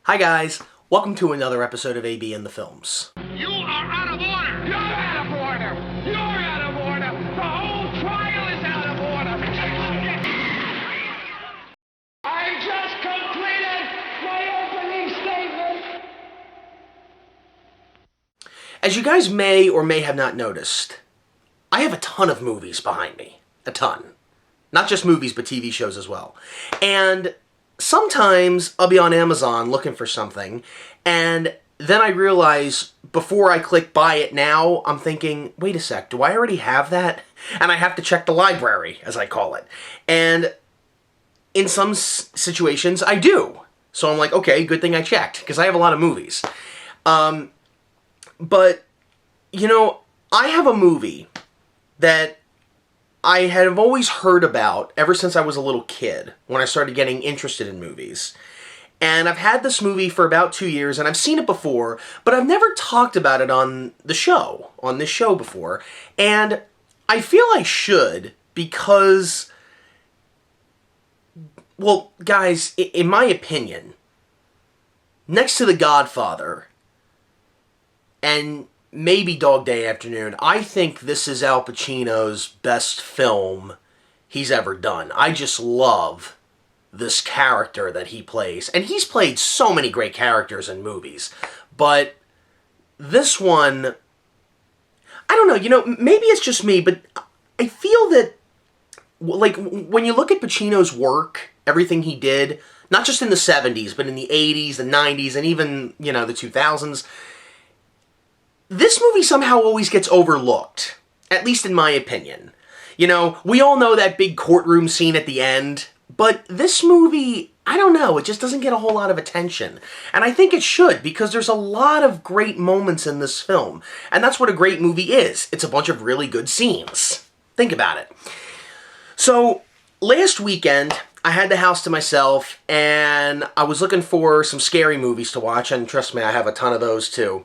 Hi guys, welcome to another episode of AB in the Films. You are out of order! You're out of order! You're out of order! The whole trial is out of order! I just completed my opening statement! As you guys may or may have not noticed, I have a ton of movies behind me. A ton. Not just movies, but TV shows as well. And sometimes I'll be on Amazon looking for something, and then I realize before I click buy it now, I'm thinking, wait a sec, do I already have that? And I have to check the library, as I call it. And in some situations, I do. So I'm like, okay, good thing I checked, because I have a lot of movies. But, you know, I have a movie that I have always heard about ever since I was a little kid, when I started getting interested in movies. And I've had this movie for about 2 years, and I've seen it before, but I've never talked about it on this show before. And I feel I should, because, well, guys, in my opinion, next to The Godfather and maybe Dog Day Afternoon, I think this is Al Pacino's best film he's ever done. I just love this character that he plays. And he's played so many great characters in movies. But this one, I don't know, you know, maybe it's just me, but I feel that, like, when you look at Pacino's work, everything he did, not just in the 70s, but in the 80s, the 90s, and even, you know, the 2000s, this movie somehow always gets overlooked, at least in my opinion. You know, we all know that big courtroom scene at the end, but this movie, I don't know, it just doesn't get a whole lot of attention. And I think it should, because there's a lot of great moments in this film. And that's what a great movie is. It's a bunch of really good scenes. Think about it. So, last weekend, I had the house to myself, and I was looking for some scary movies to watch, and trust me, I have a ton of those too.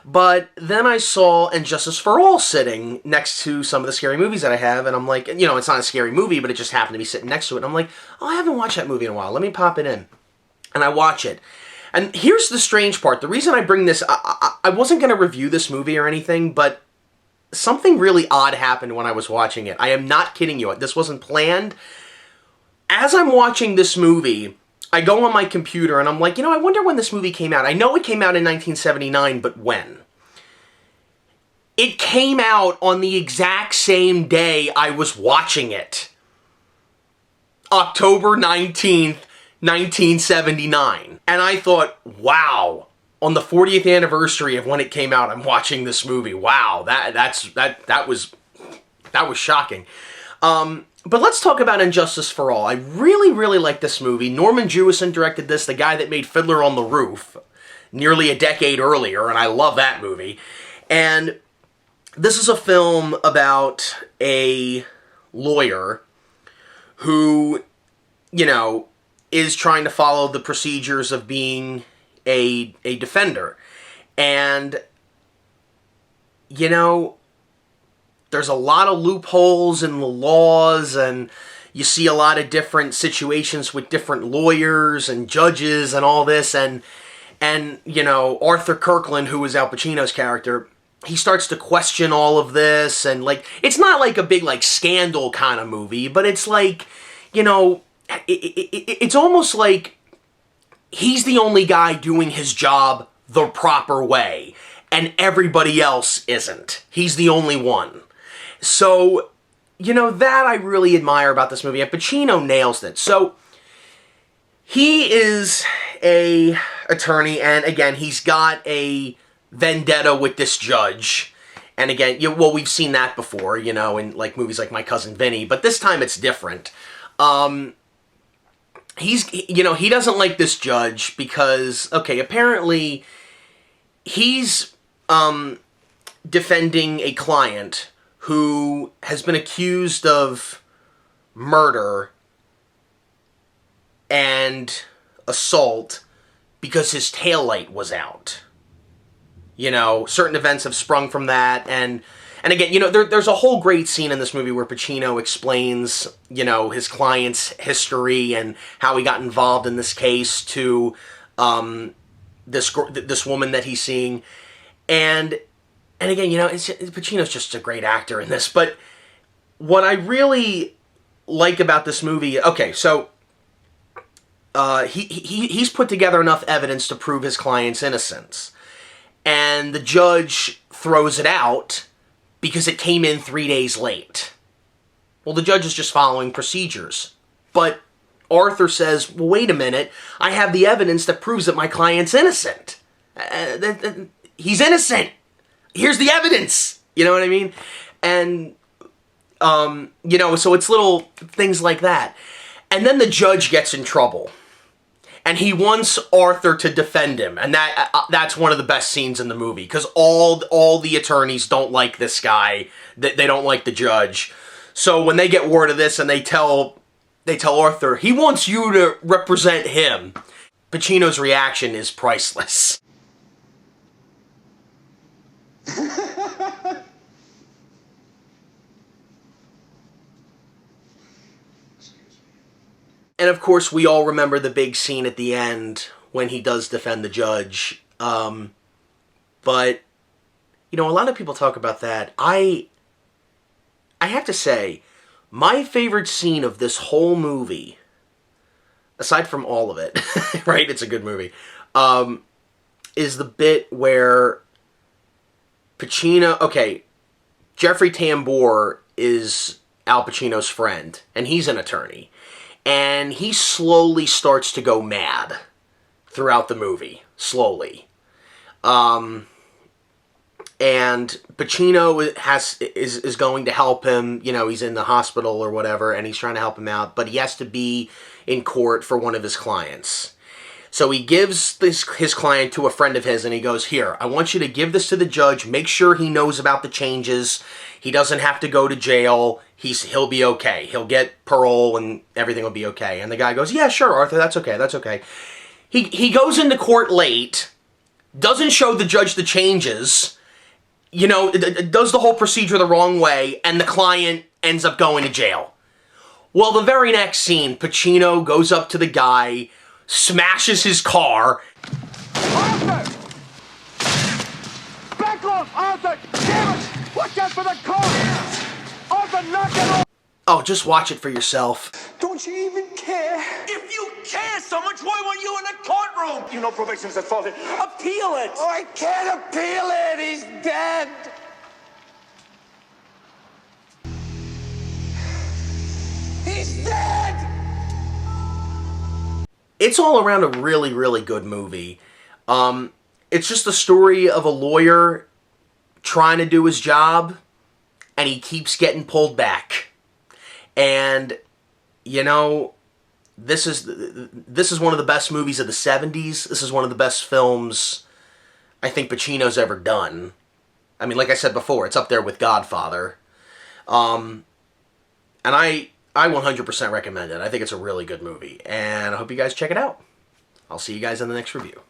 But then I saw And Justice for All sitting next to some of the scary movies that I have, and I'm like, you know, it's not a scary movie, but it just happened to be sitting next to it, and I'm like, oh, I haven't watched that movie in a while, let me pop it in. And I watch it. And here's the strange part. The reason I bring this, I wasn't going to review this movie or anything, but something really odd happened when I was watching it. I am not kidding you. This wasn't planned. As I'm watching this movie, I go on my computer and I'm like, you know, I wonder when this movie came out. I know it came out in 1979, but when? It came out on the exact same day I was watching it. October 19th, 1979. And I thought, wow, on the 40th anniversary of when it came out, I'm watching this movie. Wow, that was shocking. But let's talk about And Justice for All. I really, really like this movie. Norman Jewison directed this, the guy that made Fiddler on the Roof nearly a decade earlier, and I love that movie. And this is a film about a lawyer who, you know, is trying to follow the procedures of being a defender. And, you know, there's a lot of loopholes in the laws, and you see a lot of different situations with different lawyers and judges and all this, and you know, Arthur Kirkland, who was Al Pacino's character, he starts to question all of this, and, like, it's not like a big, like, scandal kind of movie, but it's like, you know, it's almost like he's the only guy doing his job the proper way, and everybody else isn't. He's the only one. So, you know, that I really admire about this movie, and Pacino nails it. So, he is a attorney, and again, he's got a vendetta with this judge. And again, well, we've seen that before, you know, in like movies like My Cousin Vinny, but this time it's different. You know, he doesn't like this judge because, okay, apparently he's defending a client who has been accused of murder and assault because his taillight was out. You know, certain events have sprung from that, and again, you know, there's a whole great scene in this movie where Pacino explains, you know, his client's history and how he got involved in this case to this woman that he's seeing, and again, Pacino's just a great actor in this. But what I really like about this movie, okay, so he's put together enough evidence to prove his client's innocence, and the judge throws it out because it came in 3 days late. Well, the judge is just following procedures, but Arthur says, well, wait a minute, I have the evidence that proves that my client's innocent. He's innocent. Here's the evidence. You know what I mean? And, so it's little things like that. And then the judge gets in trouble. And he wants Arthur to defend him. And that's one of the best scenes in the movie. Because all the attorneys don't like this guy. They don't like the judge. So when they get word of this and they tell Arthur, he wants you to represent him. Pacino's reaction is priceless. And of course, we all remember the big scene at the end when he does defend the judge. But, a lot of people talk about that. I have to say, my favorite scene of this whole movie, aside from all of it, right? It's a good movie, is the bit where Pacino, Jeffrey Tambor is Al Pacino's friend, and he's an attorney. And he slowly starts to go mad throughout the movie. Slowly. And Pacino is going to help him. He's in the hospital or whatever, and he's trying to help him out. But he has to be in court for one of his clients. So he gives his client to a friend of his, and he goes, here, I want you to give this to the judge. Make sure he knows about the changes. He doesn't have to go to jail. He'll be okay. He'll get parole, and everything will be okay. And the guy goes, yeah, sure, Arthur, that's okay. He goes into court late, doesn't show the judge the changes, does the whole procedure the wrong way, and the client ends up going to jail. Well, the very next scene, Pacino goes up to the guy, smashes his car. Arthur! Back off, Arthur! Damn it! Watch out for the car! Arthur, knock it off! Oh, just watch it for yourself. Don't you even care? If you care so much, why weren't you in the courtroom? You know probation's at fault. Appeal it! Oh, I can't appeal it! He's dead! He's dead! It's all around a really, really good movie. It's just the story of a lawyer trying to do his job, and he keeps getting pulled back. And, this is one of the best movies of the 70s. This is one of the best films I think Pacino's ever done. I mean, like I said before, it's up there with Godfather. And I 100% recommend it. I think it's a really good movie. And I hope you guys check it out. I'll see you guys in the next review.